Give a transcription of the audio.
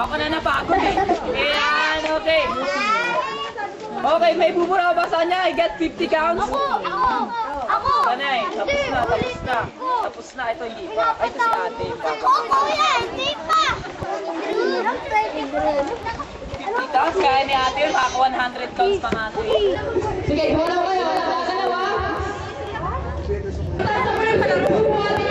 Ako na napagod eh. Ayan, okay. Okay, may bubura ba sa kanya? I get 50 counts? Ako! Panay, tapos na, tapos na. Tapos na, ito hindi pa. Ay, ito si ate. Kuya, hindi pa! 50 counts, kaya ni ate yun, maka 100 counts pa nga ate. Sige, wala kayo. Dalawa. Tayo sa mga